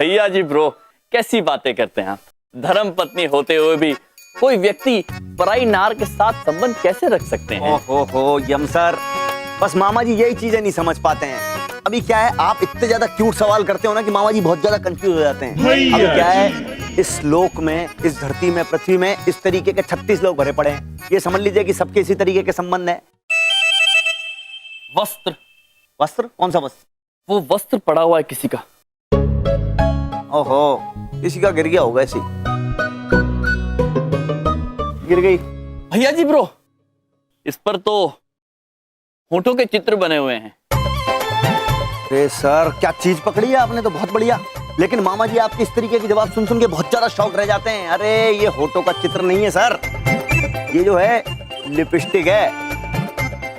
भैया जी ब्रो, कैसी बातें करते हैं आप। धर्म पत्नी होते हुए भी कोई व्यक्ति पराई नार के साथ संबंध कैसे रख सकते हैं? ओहो यम सर, बस मामा जी यही चीजें नहीं समझ पाते हैं। अभी क्या है, आप इतने ज्यादा क्यूट सवाल करते हो ना कि मामा जी बहुत ज्यादा कंफ्यूज हो जाते हैं। अभी क्या है, इस लोक में, इस धरती में, पृथ्वी में इस तरीके के 36 लोग भरे पड़े हैं। ये समझ लीजिए कि सबके इसी तरीके के संबंध है। वस्त्र? वस्त्र? कौन सा वस्त्र? वो वस्त्र पड़ा हुआ है किसी का। ओहो, किसी का गिर गया होगा। ऐसी गिर गई। भैया जी ब्रो, इस पर तो होठों के चित्र बने हुए हैं। अरे सर, क्या चीज पकड़ी है आपने, तो बहुत बढ़िया। लेकिन मामा जी आपके इस तरीके के जवाब सुन सुन के बहुत ज्यादा शॉक रह जाते हैं। अरे ये होठों का चित्र नहीं है सर, ये जो है लिपस्टिक है।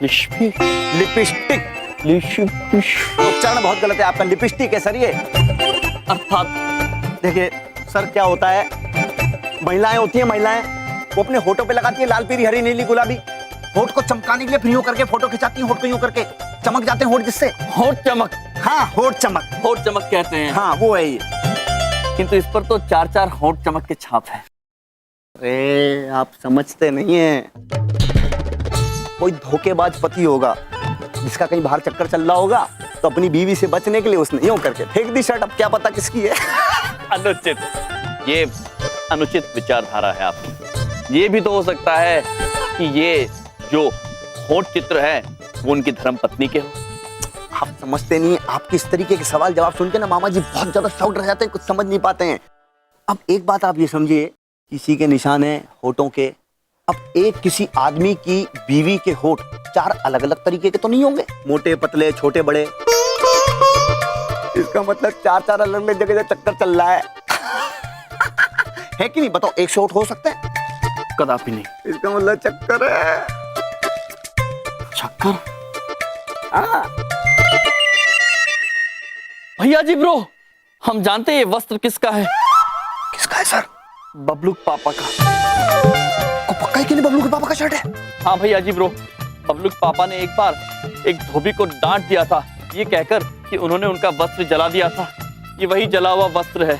लिपस्टिक? उच्चारण बहुत गलत है आपका। लिपस्टिक है सर ये। अर्थात देखिए सर, क्या होता है, महिलाएं होती हैं, महिलाएं वो अपने होठों पे लगाती है लाल, पीली, हरी, नीली, गुलाबी। होठ को चमकाने के लिए फिर यूं करके फोटो खिंचाती हैं। होठ को यूं करके चमक जाते हैं होठ, जिससे होठ चमक। हाँ, होठ चमक। होठ चमक कहते हैं। हाँ वो है ये। किंतु इस पर तो 4-4 होठ चमक के छाप है। अरे आप समझते नहीं हैं। कोई धोखेबाज पति होगा जिसका कहीं बाहर चक्कर चल रहा होगा, तो अपनी बीवी से बचने के लिए उसने यूं करके फेंक दी शर्ट। अब क्या पता किसकी है। अनुचित, ये अनुचित विचारधारा है आपकी। ये भी तो हो सकता है कि ये जो होठ चित्र है वो उनकी धर्म पत्नी के हो। आप समझते नहीं, आपके इस तरीके के सवाल जवाब सुन के ना मामा जी बहुत ज्यादा शॉक्ड रह जाते हैं, कुछ समझ नहीं पाते हैं। अब एक बात आप ये समझिए, किसी के निशान है होठों के। अब एक किसी आदमी की बीवी के होठ 4 अलग अलग तरीके के तो नहीं होंगे, मोटे, पतले, छोटे, बड़े। इसका मतलब 4-4 अलग अलग जगह से चक्कर चल रहा है। है कि नहीं? बताओ, 100 होठ हो सकते हैं? कदापि नहीं। इसका मतलब चक्कर है। चक्कर? हाँ। भैया जी ब्रो, हम जानते हैं ये वस्त्र किसका है। किसका है सर? बबलू पापा का। को पक्का है कि नहीं बबलू के पापा का शर्ट है? हाँ भैया जी ब्रो, बबलू पापा ने एक बार एक धोबी को डांट दिया था, ये कहकर कि उन्होंने उनका वस्त्र जला दिया था। ये वही जला हुआ वस्त्र है।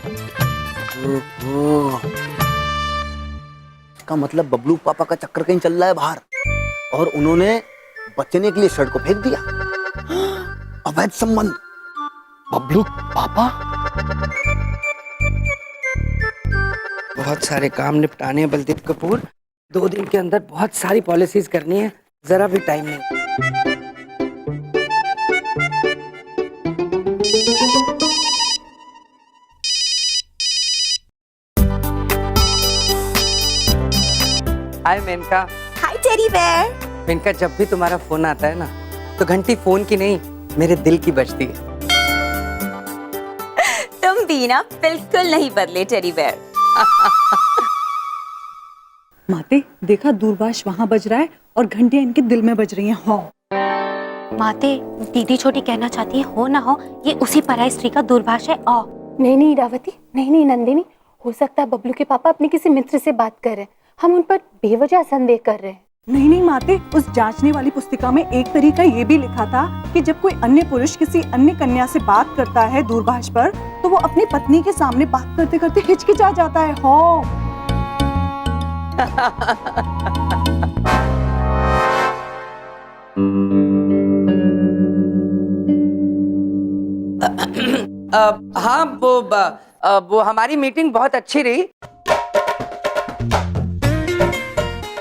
इसका मतलब बबलू पापा का चक्कर कहीं चल रहा है बाहर, और उन्होंने बचने के लिए शर्ट को फेंक दिया। अवैध संबंध। बबलू पापा? बहुत सारे काम निपटाने हैं बलदेव कपूर। 2 दिन के अंदर बहुत सारी पॉलिसीज करनी है, जरा भी टाइम नहीं। हाय मेनका। हाय टेडी बेयर। मेनका, जब भी तुम्हारा फोन आता है ना, तो घंटी फोन की नहीं, मेरे दिल की बजती है। तुम भी ना बिल्कुल नहीं बदले टेडी बेयर। माते, देखा दूरभाष वहाँ बज रहा है और घंटियां इनके दिल में बज रही हैं। हाँ माते, दीदी छोटी कहना चाहती है हो ना हो, ये उसी पराई स्त्री का दूरभाष है। नहीं नहीं रावती, नहीं नहीं नंदिनी, हो सकता है बबलू के पापा अपने किसी मित्र से बात कर रहे हैं। हम उन पर बेवजह संदेह कर रहे हैं। नहीं नहीं माते, उस जांचने वाली पुस्तिका में एक तरीका ये भी लिखा था कि जब कोई अन्य पुरुष किसी अन्य कन्या से बात करता है दूरभाष पर, तो वो अपनी पत्नी के सामने बात करते करते हिचकिचा जाता है। हाँ हाँ, वो हमारी मीटिंग बहुत अच्छी रही।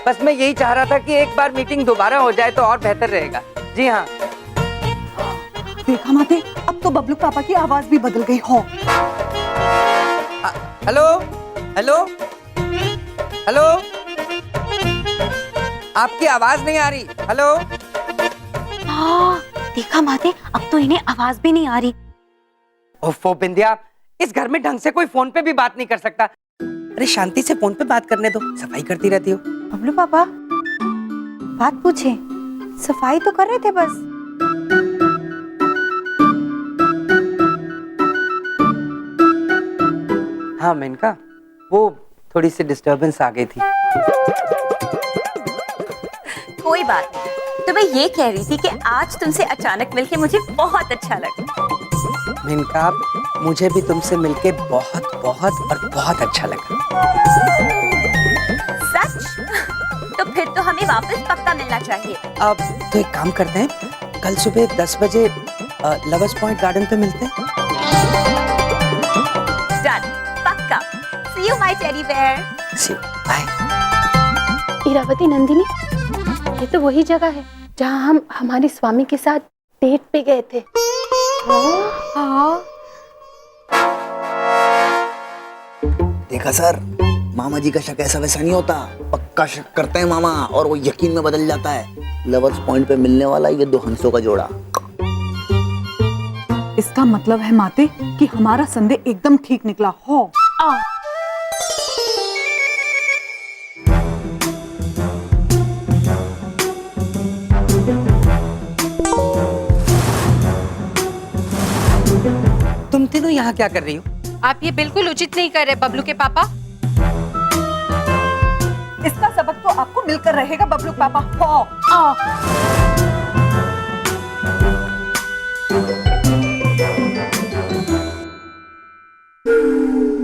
बस मैं यही चाह रहा था कि एक बार मीटिंग दोबारा हो जाए तो और बेहतर रहेगा। जी हाँ। देखा माते, अब तो बबलू पापा की आवाज भी बदल गई। हाँ हेलो हेलो हेलो, आपकी आवाज नहीं आ रही। हेलो। देखा माते, अब तो इन्हें आवाज भी नहीं आ रही। ओफो बिंदिया, इस घर में ढंग से कोई फोन पे भी बात नहीं कर सकता। अरे शांति से फोन पे बात करने दो, सफाई करती रहती हो। बबलू पापा बात पूछे, सफाई तो कर रहे थे बस। हाँ मेनका, वो थोड़ी सी डिस्टरबेंस आ गई थी। कोई बात नहीं, तो मैं ये कह रही थी कि आज तुमसे अचानक मिलके मुझे बहुत अच्छा लगा। मेनका, मुझे भी तुमसे मिलके बहुत बहुत और बहुत अच्छा लगा। सच? तो फिर तो हमें वापस पक्का मिलना चाहिए। अब तो एक काम करते हैं, कल सुबह 10 बजे लवर्स पॉइंट गार्डन पे मिलते हैं। डन, पक्का। See you my teddy bear। See you, bye। Iravati, Nandini, ये तो वही जगह है जहाँ हम हमारे स्वामी के साथ डेट पे गए थे। हाँ। देखा सर, मामा जी का शक ऐसा वैसा नहीं होता, पक्का शक करते हैं मामा और वो यकीन में बदल जाता है। लवर्स पॉइंट पे मिलने वाला ये दो हंसों का जोड़ा। इसका मतलब है माते कि हमारा संदेह एकदम ठीक निकला हो। तुम तीनों यहाँ क्या कर रही हो? आप ये बिल्कुल उचित नहीं कर रहे बबलू के पापा। इसका सबक तो आपको मिलकर रहेगा बबलू पापा। हो।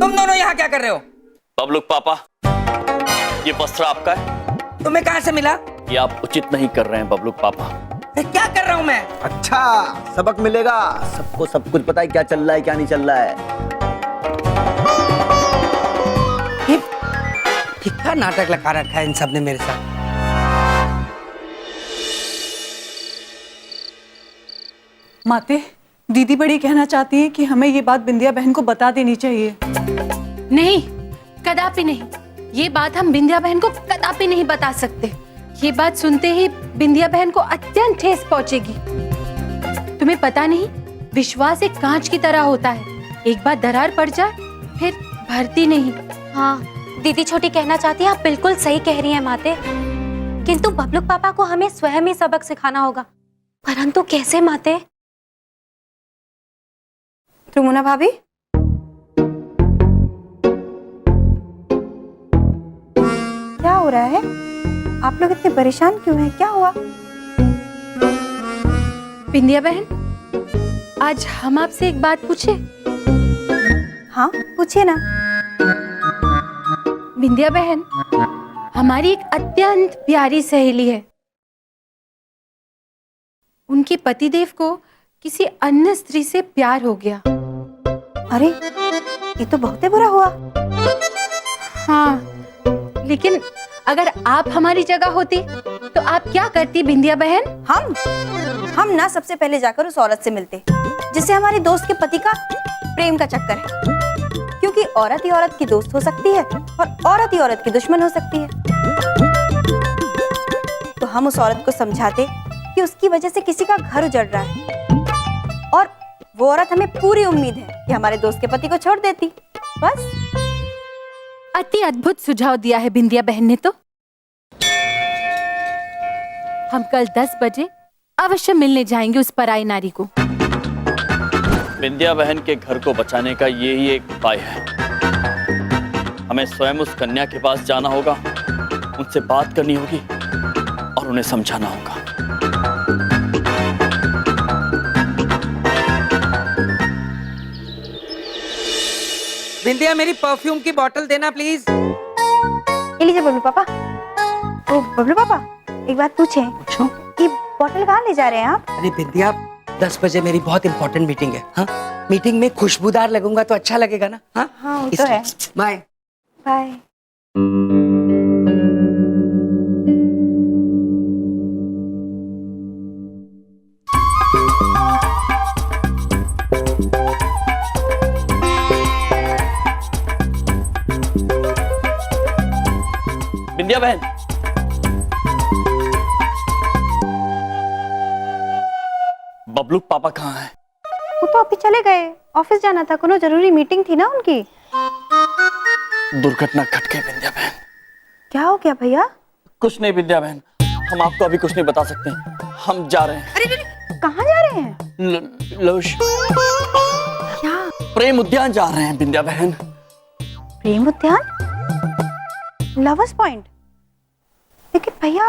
तुम दोनों यहाँ क्या कर रहे हो? बबलू पापा, ये वस्त्र आपका है? तुम्हें कहाँ से मिला? ये आप उचित नहीं कर रहे हैं बबलू पापा। क्या कर रहा हूँ मैं? अच्छा, सबक मिलेगा। सबको सब कुछ पता है क्या चल रहा है क्या नहीं चल रहा है। ये फिक्का नाटक लगा रखा है इन सब ने मेरे साथ। माते, दीदी बड़ी कहना चाहती है कि हमें ये बात बिंदिया बहन को बता देनी चाहिए। नहीं, कदापि नहीं। ये बात हम बिंदिया बहन को कदापि नहीं बता सकते। ये बात सुनते ही बिंदिया बहन को अत्यंत ठेस पहुंचेगी। तुम्हें पता नहीं, विश्वास एक कांच की तरह होता है, एक बार दरार पड़ जाए फिर भरती नहीं। हाँ, दीदी छोटी कहना चाहती है, आप बिल्कुल सही कह रही हैं माते। किंतु बबलू पापा को हमें स्वयं ही सबक सिखाना होगा। परंतु कैसे माते? रुमुना भाभी, क्या हो रहा है? आप लोग इतने परेशान क्यों हैं? क्या हुआ? बिंदिया बहन, आज हम आपसे एक बात पूछे? हाँ, पूछिए ना। बिंदिया बहन, हमारी एक अत्यंत प्यारी सहेली है। उनके पतिदेव को किसी अन्य स्त्री से प्यार हो गया। अरे, ये तो बहुत ही बुरा हुआ। हाँ, लेकिन अगर आप हमारी जगह होती तो आप क्या करती बिंदिया बहन? हम ना सबसे पहले जाकर उस औरत से मिलते जिससे हमारे दोस्त के पति का प्रेम का चक्कर है, क्योंकि औरत ही औरत की दोस्त हो सकती है और औरत ही औरत की दुश्मन हो सकती है। तो हम उस औरत को समझाते कि उसकी वजह से किसी का घर उजड़ रहा है और वो औरत, हमें पूरी उम्मीद है कि हमारे दोस्त के पति को छोड़ देती। बस। अति अद्भुत सुझाव दिया है बिंदिया बहन ने। तो हम कल 10 बजे अवश्य मिलने जाएंगे उस पराई नारी को। बिंदिया बहन के घर को बचाने का यही एक उपाय है। हमें स्वयं उस कन्या के पास जाना होगा, उनसे बात करनी होगी और उन्हें समझाना होगा। बिंदिया, मेरी परफ्यूम की बोतल देना प्लीज। ये लीजिए बबलू पापा। ओ बबलू पापा, एक बात पूछें। पूछो। ये बोतल कहाँ ले जा रहे हैं आप? अरे बिंदिया, 10 बजे मेरी बहुत इंपॉर्टेंट मीटिंग है। हाँ, मीटिंग में खुशबूदार लगूंगा तो अच्छा लगेगा ना? हाँ, हाँ, वो तो है। Bye bye. बिंदिया बहन, बबलू पापा कहाँ हैं? वो तो अभी चले गए, ऑफिस जाना था, कोनो जरूरी मीटिंग थी ना उनकी। दुर्घटना घट गई बिंदिया बहन। क्या हो गया भैया? कुछ नहीं बिंदिया बहन, हम आपको अभी कुछ नहीं बता सकते। हम जा रहे हैं। अरे कहाँ जा रहे हैं? क्या? प्रेम उद्यान जा रहे हैं बिंदिया बहन। प्रेम उद्यान? Lovers point? लेकिन भैया,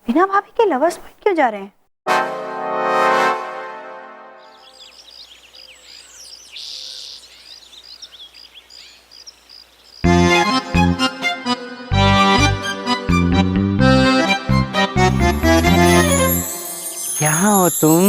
बिना भाभी के लवर्स पॉइंट क्यों जा रहे हैं? क्या हो तुम?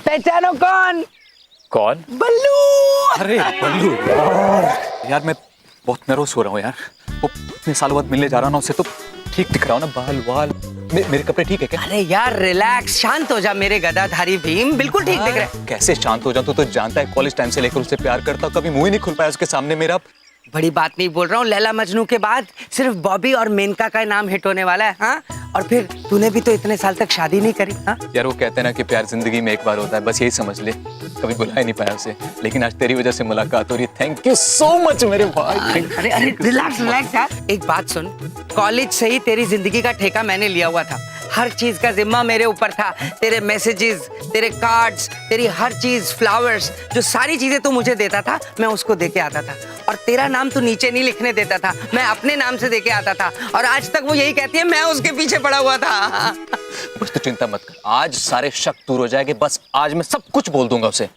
पहचानो कौन? कौन? बल्लू। अरे बल्लू यार मैं बहुत नर्वस हो रहा हूँ यार। वो इतने सालों बाद मिलने जा रहा हूँ ना उससे, तो ठीक दिख रहा हूँ ना, बाल वाल मेरे कपड़े ठीक है क्या? अरे यार रिलैक्स, शांत हो जा मेरे गदाधारी भीम, बिल्कुल ठीक दिख रहा है। कैसे शांत हो जाऊं? तू तो जानता है कॉलेज टाइम से लेकर उससे प्यार करता हूं, कभी मुंह ही नहीं खुल पाया उसके सामने मेरा। बड़ी बात नहीं बोल रहा हूँ, लैला मजनू के बाद सिर्फ बॉबी और मेनका का नाम हिट होने वाला है। हाँ, और फिर तूने भी तो इतने साल तक शादी नहीं करी। हाँ यार वो कहते हैं ना कि प्यार जिंदगी में एक बार होता है, बस यही समझ ले। कभी बुला ही नहीं पाया उसे, लेकिन आज तेरी वजह से मुलाकात हो रही है। थैंक यू सो मच मेरे भाई। अरे अरे रिलैक्स रिलैक्स यार। एक बात सुन, कॉलेज से ही तेरी जिंदगी का ठेका मैंने लिया हुआ था, हर चीज का जिम्मा मेरे ऊपर था। तेरे मैसेजेस, तेरे कार्ड्स, तेरी हर चीज, फ्लावर्स, जो सारी चीजें तू मुझे देता था मैं उसको देके आता था। और तेरा नाम तू नीचे नहीं लिखने देता था, मैं अपने नाम से देके आता था। और आज तक वो यही कहती है मैं उसके पीछे पड़ा हुआ था। बस तू चिंता मत कर, आज सारे शक दूर हो जाएंगे। बस आज मैं सब कुछ बोल दूंगा उसे।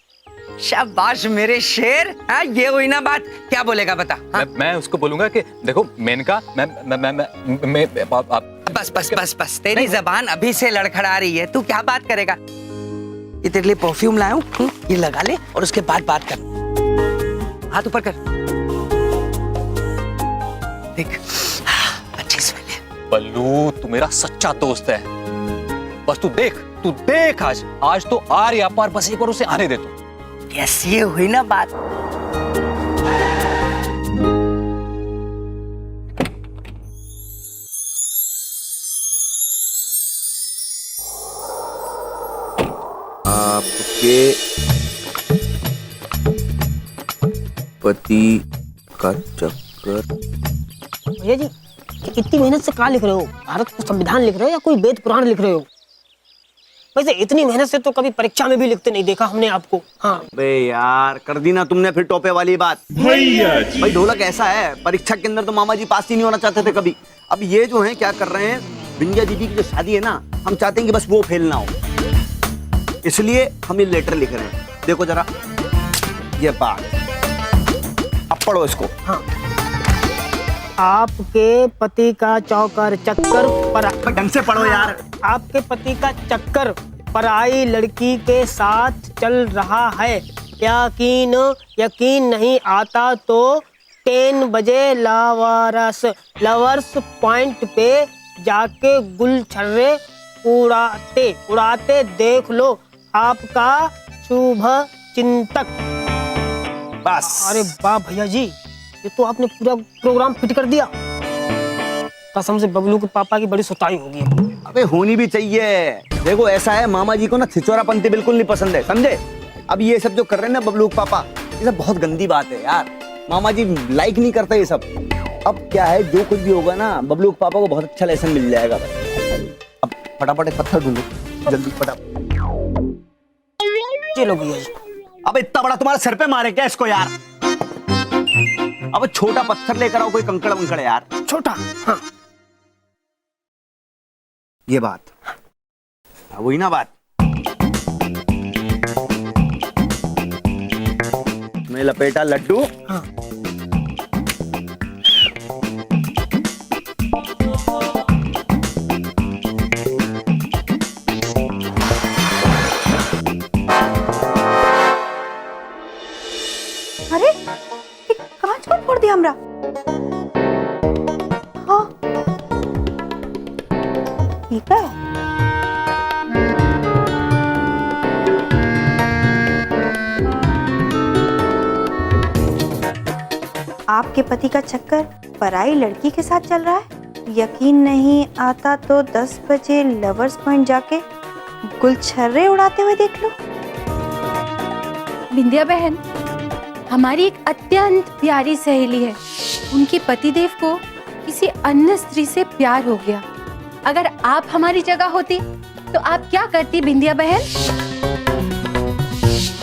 शाबाश मेरे शेर। हाँ ये हुई ना बात, क्या बोलेगा बता? हाँ? मैं उसको बोलूंगा कि देखो मेनका, मैं बस बस बस बस, तेरी जबान अभी से लड़खड़ा रही है, तू क्या बात करेगा? ये तेरे लिए परफ्यूम लाया हूँ, ये लगा ले और उसके बाद बात कर। हाथ ऊपर कर, देख अच्छी स्मेल है। बल्लू तू मेरा सच्चा दोस्त है, बस तू देख आज तो आर या पार, बस एक बार उसे आने दे तू। यस ये हुई ना बात। आपके पति का चक्कर। भैया जी इतनी मेहनत से कहाँ लिख रहे हो? भारत का संविधान लिख रहे हो या कोई वेद पुराण लिख रहे हो? वैसे इतनी मेहनत से तो कभी परीक्षा में भी लिखते नहीं देखा हमने आपको। हाँ बे यार कर दी ना तुमने फिर टोपे वाली बात। भाई ढोलक ऐसा है, परीक्षा के अंदर तो मामा जी पास ही नहीं होना चाहते थे कभी। अब ये जो है क्या कर रहे हैं, बिंदिया दीदी की जो शादी है ना, हम चाहते हैं कि बस वो फेल ना हो, इसलिए हम ये लेटर लिख रहे हैं। देखो जरा ये बात, अब पढ़ो इसको। हाँ, आपके पति का चौकर चक्कर पर ढंग से पढ़ो यार। आपके पति का चक्कर पराई लड़की के साथ चल रहा है। यकीन नहीं आता तो 10 बजे लवर्स पॉइंट पे जाके गुलछर्रे उड़ाते देख लो, आपका शुभ चिंतक। बस। अरे वाह भैया जी, ये तो आपने पूरा प्रोग्राम फिट कर दिया। कसम से बबलू के पापा की बड़ी सुताई होगी। अबे होनी भी चाहिए। देखो ऐसा है, मामा जी को ना छिचोरापंती बिल्कुल नहीं पसंद है, समझे? अब ये सब जो कर रहे हैं ना बबलू के पापा, ये सब बहुत गंदी बात है यार। मामा जी लाइक नहीं करते ये सब। अब क्या है, जो कुछ भी होगा ना, बबलू के पापा को बहुत अच्छा लेसन मिल जाएगा। अब फटाफट एक पत्थर ढूंढो जल्दी, फटाफट। चलो भैया जी। अब इतना बड़ा तुम्हारे सर पे मारे क्या इसको यार? अब छोटा पत्थर लेकर आओ, कोई कंकड़ वंकड़ यार। छोटा। हाँ ये बात वही ना बात। मैं लपेटा लड्डू। हाँ अरे ये कांच कौन फोड़ दिया हमरा? हाँ ठीक है। आपके पति का चक्कर पराई लड़की के साथ चल रहा है। यकीन नहीं आता तो 10 बजे लवर्स पॉइंट जाके गुलछर्रे उड़ाते हुए देख लो। बिंदिया बहन, हमारी एक अत्यंत प्यारी सहेली है, उनके पतिदेव को किसी अन्य स्त्री से प्यार हो गया। अगर आप हमारी जगह होती तो आप क्या करती बिंदिया बहन?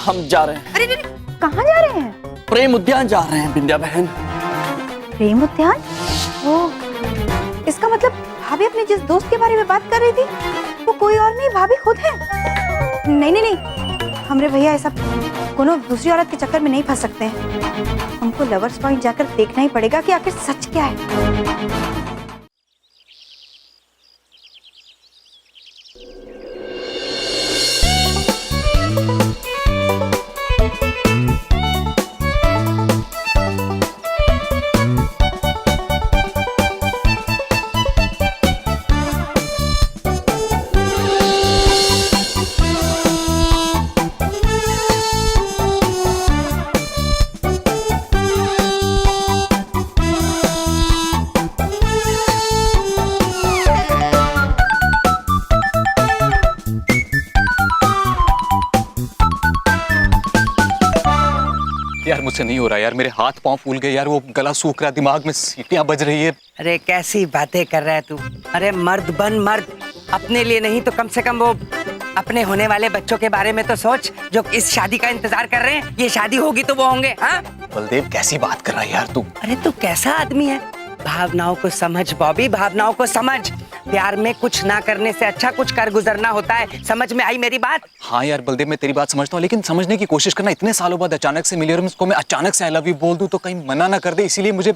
हम जा रहे हैं। अरे कहाँ जा रहे हैं? प्रेम उद्यान जा रहे हैं बिंदिया बहन। प्रेम उद्यान? ओह, इसका मतलब भाभी अपने जिस दोस्त के बारे में बात कर रही थी वो कोई और नहीं, भाभी खुद है। नहीं नहीं नहीं, हमरे भैया ऐसा कोनो दूसरी औरत के चक्कर में नहीं फंस सकते हैं। हमको लवर्स पॉइंट जाकर देखना ही पड़ेगा कि आखिर सच क्या है। यार मुझसे नहीं हो रहा यार, मेरे हाथ पांव फूल गए यार, वो गला सूख रहा, दिमाग में सीटियां बज रही है। अरे कैसी बातें कर रहा है तू? अरे मर्द बन मर्द, अपने लिए नहीं तो कम से कम वो अपने होने वाले बच्चों के बारे में तो सोच, जो इस शादी का इंतजार कर रहे हैं। ये शादी होगी तो वो होंगे। हाँ बलदेव कैसी बात कर रहा है यार तू? अरे तू कैसा आदमी है? भावनाओं को समझ बॉबी, भावनाओं को समझ। प्यार में कुछ ना करने से अच्छा कुछ कर गुजरना होता है। समझ में आई मेरी बात? हाँ यार बलदेव, मैं तेरी बात समझता हूँ, लेकिन समझने की कोशिश करना। इतने सालों बाद अचानक से मिली और उसको मैं अचानक से आई लव यू बोल दूं तो कहीं मना ना कर दे, इसीलिए मुझे।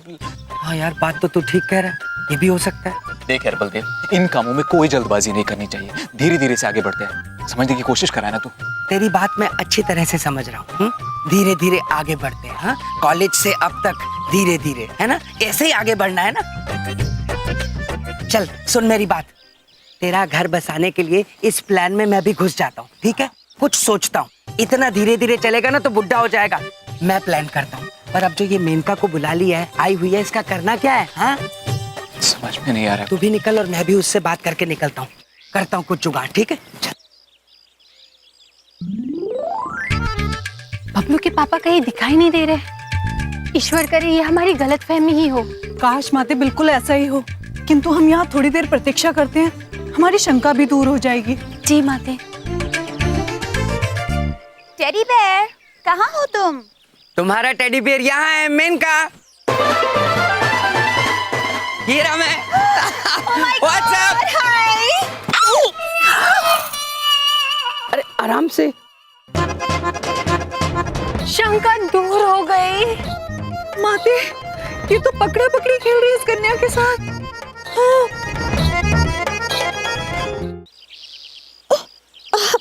हाँ यार, बात तो तू ठीक कह रहा है, ये भी हो सकता है। देख यार बलदेव, इन कामों में कोई जल्दबाजी नहीं करनी चाहिए, धीरे धीरे से आगे बढ़ते हैं। समझने की कोशिश करा है ना तू? तेरी बात मैं अच्छी तरह से समझ रहा हूँ। धीरे धीरे आगे बढ़ते हैं। हाँ, कॉलेज से अब तक धीरे धीरे, है ना? ऐसे ही आगे बढ़ना है ना? चल सुन मेरी बात, तेरा घर बसाने के लिए इस प्लान में मैं भी घुस जाता हूँ, ठीक है? कुछ सोचता हूँ, इतना धीरे धीरे चलेगा ना तो बुढ़ा हो जाएगा। मैं प्लान करता हूँ, पर अब जो ये मेनका को बुला लिया है, आई हुई है, इसका करना क्या है? हाँ समझ में नहीं आ रहा। तू भी निकल और मैं भी उससे बात करके निकलता हूँ, करता हूँ कुछ जुगाड़, ठीक है? चल। बबलू के पापा कहीं दिखाई नहीं दे रहे। ईश्वर करे ये हमारी गलतफहमी ही हो। काश माते बिल्कुल ऐसा ही हो, किंतु हम यहाँ थोड़ी देर प्रतीक्षा करते हैं, हमारी शंका भी दूर हो जाएगी। जी माते। टेडी बेयर, कहाँ हो तुम? तुम्हारा टेडी बियर यहाँ है मेनका। ये रहा मैं। What's up? अरे आराम से। शंका दूर हो गई। माते, ये तो पकड़ा पकड़ी खेल रही है इस कन्या के साथ।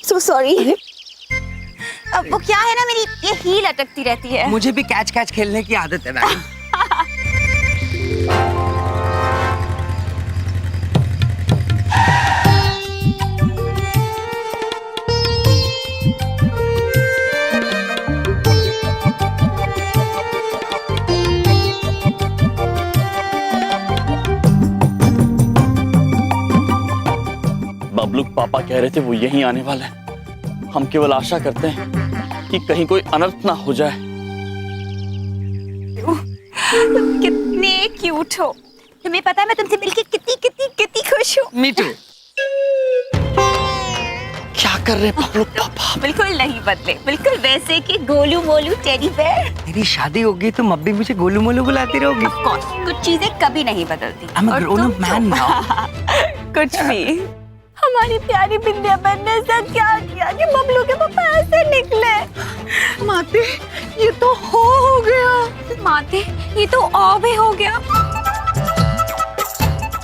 So sorry. अब वो क्या है ना, मेरी ये हील अटकती रहती है। मुझे भी कैच कैच खेलने की आदत है मैडम। बबलू पापा कह रहे थे वो यहीं आने वाला है। हम केवल आशा करते हैं कि कहीं कोई अनर्थ ना हो जाए। तुम कितने क्यूट हो। तुम्हें पता है मैं तुमसे मिलके कितनी कितनी कितनी खुश हूँ। Me too. क्या कर रहे हैं बबलू पापा? बिल्कुल नहीं बदले, बिल्कुल वैसे कि गोलू मोलू टेडी बेयर। मेरी शादी होगी तो अब भी मुझे गोलू मोलू बुलाती रहोगी। ऑफ कोर्स, कुछ चीजें कभी नहीं बदलती। I'm a और grown up तुम man तो- now। कुछ भी। हमारी प्यारी बिंदिया बहन ने ऐसा क्या किया कि बबलू के पापा ऐसे निकले? माते, ये तो हो गया। माते, ये तो और भी हो गया।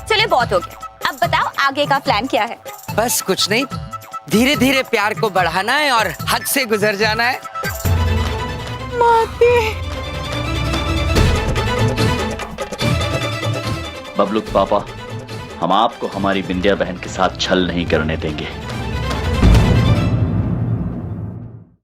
चले बहुत हो गया, अब बताओ आगे का प्लान क्या है? बस कुछ नहीं, धीरे धीरे प्यार को बढ़ाना है और हद से गुजर जाना है। माते, बबलू पापा, हम आपको हमारी बिंदिया बहन के साथ छल नहीं करने देंगे।